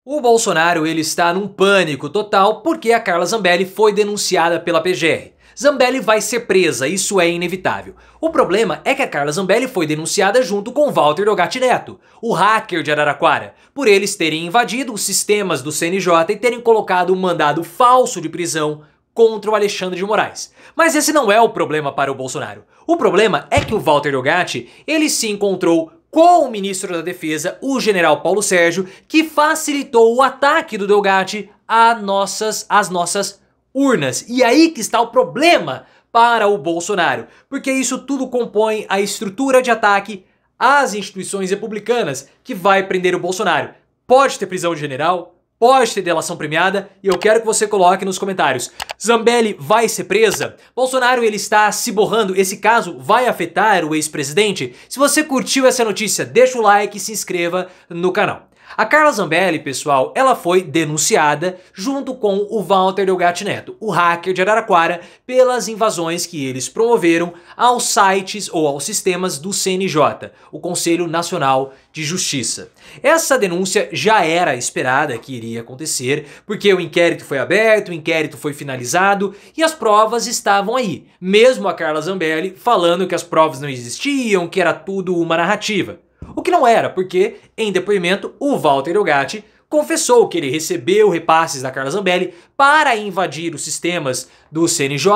O Bolsonaro ele está num pânico total porque a Carla Zambelli foi denunciada pela PGR. Zambelli vai ser presa, isso é inevitável. O problema é que a Carla Zambelli foi denunciada junto com Walter Delgatti Neto, o hacker de Araraquara, por eles terem invadido os sistemas do CNJ e terem colocado um mandado falso de prisão contra o Alexandre de Moraes. Mas esse não é o problema para o Bolsonaro. O problema é que o Walter Delgatti, ele se encontrou com o ministro da Defesa, o general Paulo Sérgio, que facilitou o ataque do Delgatti às nossas urnas. E aí que está o problema para o Bolsonaro, porque isso tudo compõe a estrutura de ataque às instituições republicanas que vai prender o Bolsonaro. Pode ter prisão de general, pode ter delação premiada, e eu quero que você coloque nos comentários: Zambelli vai ser presa? Bolsonaro ele está se borrando, esse caso vai afetar o ex-presidente? Se você curtiu essa notícia, deixa o like e se inscreva no canal. A Carla Zambelli, pessoal, ela foi denunciada junto com o Walter Delgatti Neto, o hacker de Araraquara, pelas invasões que eles promoveram aos sites ou aos sistemas do CNJ, o Conselho Nacional de Justiça. Essa denúncia já era esperada que iria acontecer, porque o inquérito foi aberto, o inquérito foi finalizado e as provas estavam aí. Mesmo a Carla Zambelli falando que as provas não existiam, que era tudo uma narrativa. O que não era, porque, em depoimento, o Walter Delgatti confessou que ele recebeu repasses da Carla Zambelli para invadir os sistemas do CNJ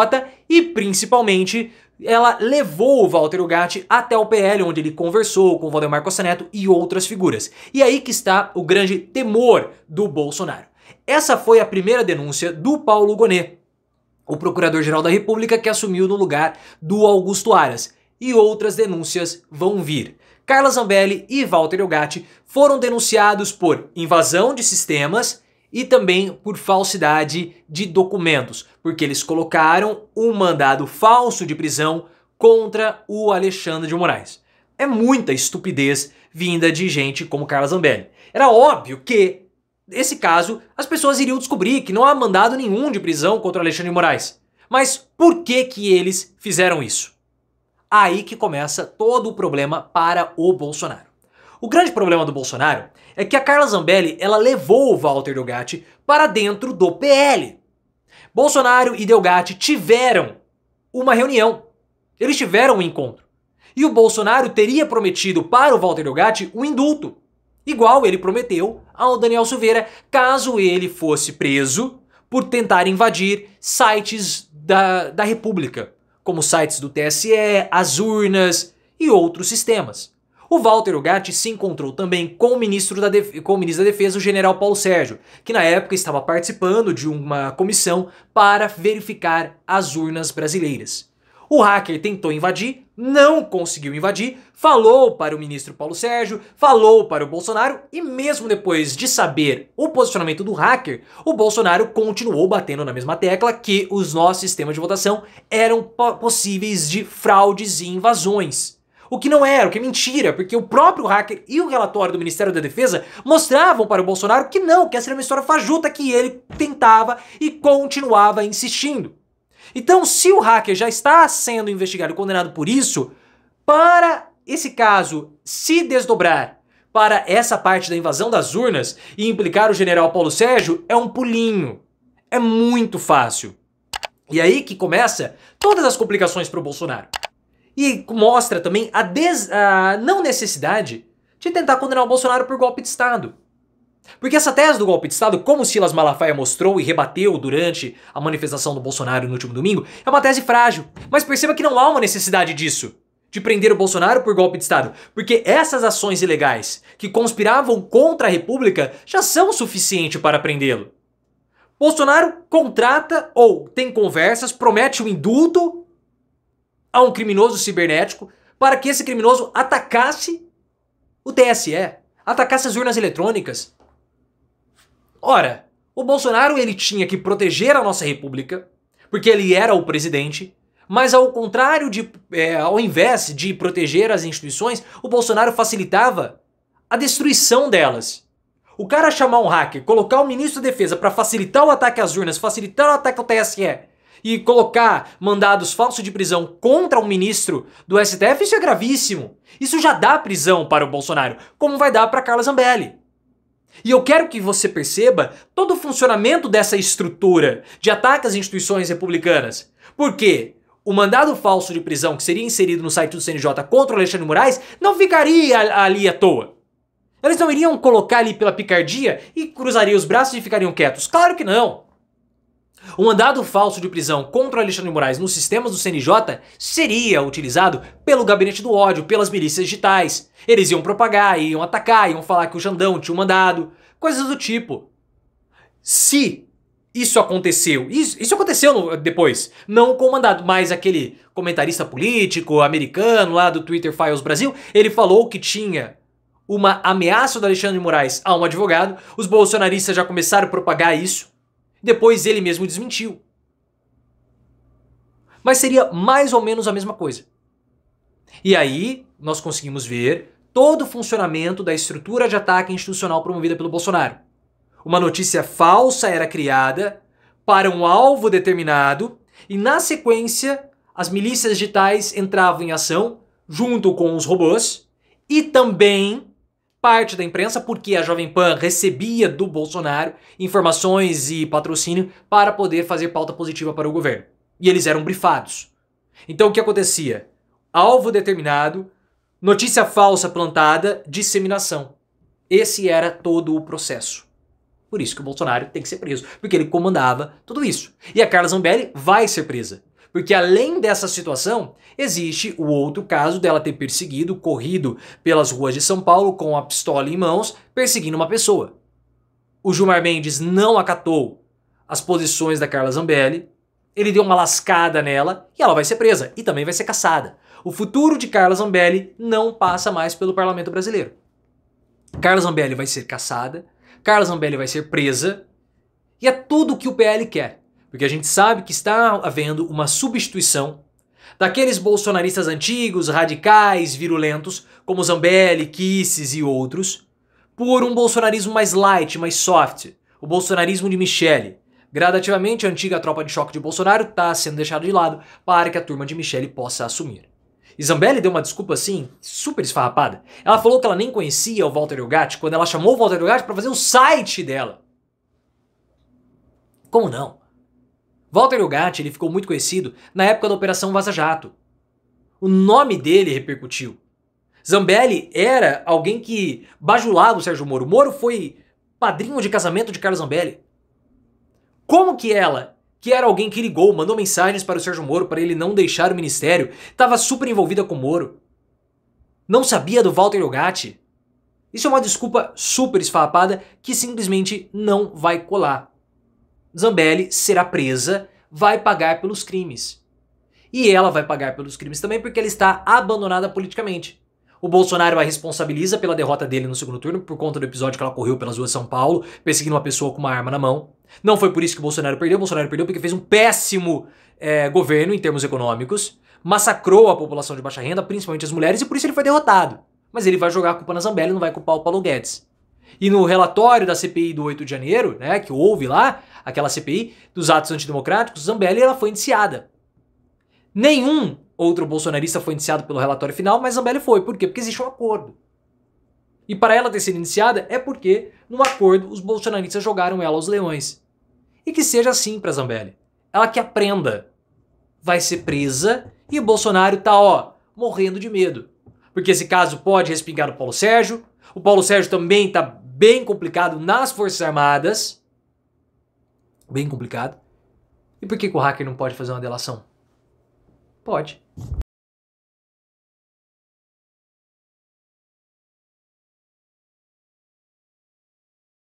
e, principalmente, ela levou o Walter Delgatti até o PL, onde ele conversou com o Valdemar Costa Neto e outras figuras. E aí que está o grande temor do Bolsonaro. Essa foi a primeira denúncia do Paulo Gonet, o Procurador-Geral da República que assumiu no lugar do Augusto Aras. E outras denúncias vão vir. Carla Zambelli e Walter Delgatti foram denunciados por invasão de sistemas e também por falsidade de documentos, porque eles colocaram um mandado falso de prisão contra o Alexandre de Moraes. É muita estupidez vinda de gente como Carla Zambelli. Era óbvio que, nesse caso, as pessoas iriam descobrir que não há mandado nenhum de prisão contra o Alexandre de Moraes. Mas por que eles fizeram isso? Aí que começa todo o problema para o Bolsonaro. O grande problema do Bolsonaro é que a Carla Zambelli ela levou o Walter Delgatti para dentro do PL. Bolsonaro e Delgatti tiveram uma reunião. Eles tiveram um encontro. E o Bolsonaro teria prometido para o Walter Delgatti um indulto, igual ele prometeu ao Daniel Silveira, caso ele fosse preso por tentar invadir sites da República, como sites do TSE, as urnas e outros sistemas. O Walter Delgatti se encontrou também com o ministro da Defesa, o general Paulo Sérgio, que na época estava participando de uma comissão para verificar as urnas brasileiras. O hacker tentou invadir, não conseguiu invadir, falou para o ministro Paulo Sérgio, falou para o Bolsonaro e mesmo depois de saber o posicionamento do hacker, o Bolsonaro continuou batendo na mesma tecla que os nossos sistemas de votação eram possíveis de fraudes e invasões. O que não era, o que é mentira, porque o próprio hacker e o relatório do Ministério da Defesa mostravam para o Bolsonaro que não, que essa era uma história fajuta que ele tentava e continuava insistindo. Então, se o hacker já está sendo investigado e condenado por isso, para esse caso se desdobrar para essa parte da invasão das urnas e implicar o general Paulo Sérgio, é um pulinho. É muito fácil. E aí que começa todas as complicações para o Bolsonaro. E mostra também a não necessidade de tentar condenar o Bolsonaro por golpe de Estado. Porque essa tese do golpe de Estado, como Silas Malafaia mostrou e rebateu durante a manifestação do Bolsonaro no último domingo, é uma tese frágil. Mas perceba que não há uma necessidade disso, de prender o Bolsonaro por golpe de Estado. Porque essas ações ilegais que conspiravam contra a República já são suficientes para prendê-lo. Bolsonaro contrata ou tem conversas, promete um indulto a um criminoso cibernético para que esse criminoso atacasse o TSE, atacasse as urnas eletrônicas. Ora, o Bolsonaro ele tinha que proteger a nossa república, porque ele era o presidente, mas ao contrário ao invés de proteger as instituições, o Bolsonaro facilitava a destruição delas. O cara chamar um hacker, colocar o ministro da Defesa para facilitar o ataque às urnas, facilitar o ataque ao TSE e colocar mandados falsos de prisão contra um ministro do STF, isso é gravíssimo. Isso já dá prisão para o Bolsonaro, como vai dar para Carla Zambelli. E eu quero que você perceba todo o funcionamento dessa estrutura de ataque às instituições republicanas. Por quê? O mandado falso de prisão que seria inserido no site do CNJ contra o Alexandre de Moraes não ficaria ali à toa. Eles não iriam colocar ali pela picardia e cruzariam os braços e ficariam quietos. Claro que não. O mandado falso de prisão contra o Alexandre de Moraes nos sistemas do CNJ seria utilizado pelo gabinete do ódio, pelas milícias digitais. Eles iam propagar, iam atacar, iam falar que o Jandão tinha um mandado, coisas do tipo. Se isso aconteceu, isso aconteceu depois, não com o mandado, mas aquele comentarista político americano lá do Twitter Files Brasil, ele falou que tinha uma ameaça do Alexandre de Moraes a um advogado, os bolsonaristas já começaram a propagar isso, depois ele mesmo desmentiu. Mas seria mais ou menos a mesma coisa. E aí nós conseguimos ver todo o funcionamento da estrutura de ataque institucional promovida pelo Bolsonaro. Uma notícia falsa era criada para um alvo determinado e na sequência as milícias digitais entravam em ação junto com os robôs e também parte da imprensa, porque a Jovem Pan recebia do Bolsonaro informações e patrocínio para poder fazer pauta positiva para o governo. E eles eram brifados. Então o que acontecia? Alvo determinado, notícia falsa plantada, disseminação. Esse era todo o processo. Por isso que o Bolsonaro tem que ser preso, porque ele comandava tudo isso. E a Carla Zambelli vai ser presa. Porque além dessa situação, existe o outro caso dela ter perseguido, corrido pelas ruas de São Paulo com a pistola em mãos, perseguindo uma pessoa. O Gilmar Mendes não acatou as posições da Carla Zambelli, ele deu uma lascada nela e ela vai ser presa e também vai ser caçada. O futuro de Carla Zambelli não passa mais pelo parlamento brasileiro. Carla Zambelli vai ser caçada, Carla Zambelli vai ser presa e é tudo o que o PL quer. Porque a gente sabe que está havendo uma substituição daqueles bolsonaristas antigos, radicais, virulentos, como Zambelli, Kisses e outros, por um bolsonarismo mais light, mais soft, o bolsonarismo de Michele. Gradativamente, a antiga tropa de choque de Bolsonaro está sendo deixada de lado para que a turma de Michele possa assumir. E Zambelli deu uma desculpa assim, super esfarrapada. Ela falou que ela nem conhecia o Walter Delgatti quando ela chamou o Walter Delgatti para fazer o site dela. Como não? Walter Delgatti ele ficou muito conhecido na época da Operação Vaza Jato. O nome dele repercutiu. Zambelli era alguém que bajulava o Sérgio Moro. Moro foi padrinho de casamento de Carlos Zambelli. Como que ela, que era alguém que ligou, mandou mensagens para o Sérgio Moro para ele não deixar o ministério, estava super envolvida com o Moro, não sabia do Walter Delgatti? Isso é uma desculpa super esfarrapada que simplesmente não vai colar. Zambelli será presa, vai pagar pelos crimes. E ela vai pagar pelos crimes também porque ela está abandonada politicamente. O Bolsonaro a responsabiliza pela derrota dele no segundo turno por conta do episódio que ela correu pelas ruas de São Paulo, perseguindo uma pessoa com uma arma na mão. Não foi por isso que o Bolsonaro perdeu porque fez um péssimo governo em termos econômicos, massacrou a população de baixa renda, principalmente as mulheres, e por isso ele foi derrotado. Mas ele vai jogar a culpa na Zambelli, não vai culpar o Paulo Guedes. E no relatório da CPI do 8 de janeiro, né, que houve lá, aquela CPI dos atos antidemocráticos, Zambelli ela foi indiciada. Nenhum outro bolsonarista foi indiciado pelo relatório final, mas Zambelli foi. Por quê? Porque existe um acordo. E para ela ter sido indiciada é porque, no acordo, os bolsonaristas jogaram ela aos leões. E que seja assim para Zambelli. Ela que aprenda. Vai ser presa e o Bolsonaro tá, morrendo de medo. Porque esse caso pode respingar no Paulo Sérgio. O Paulo Sérgio também tá bem complicado nas Forças Armadas. Bem complicado. E por que o hacker não pode fazer uma delação? Pode.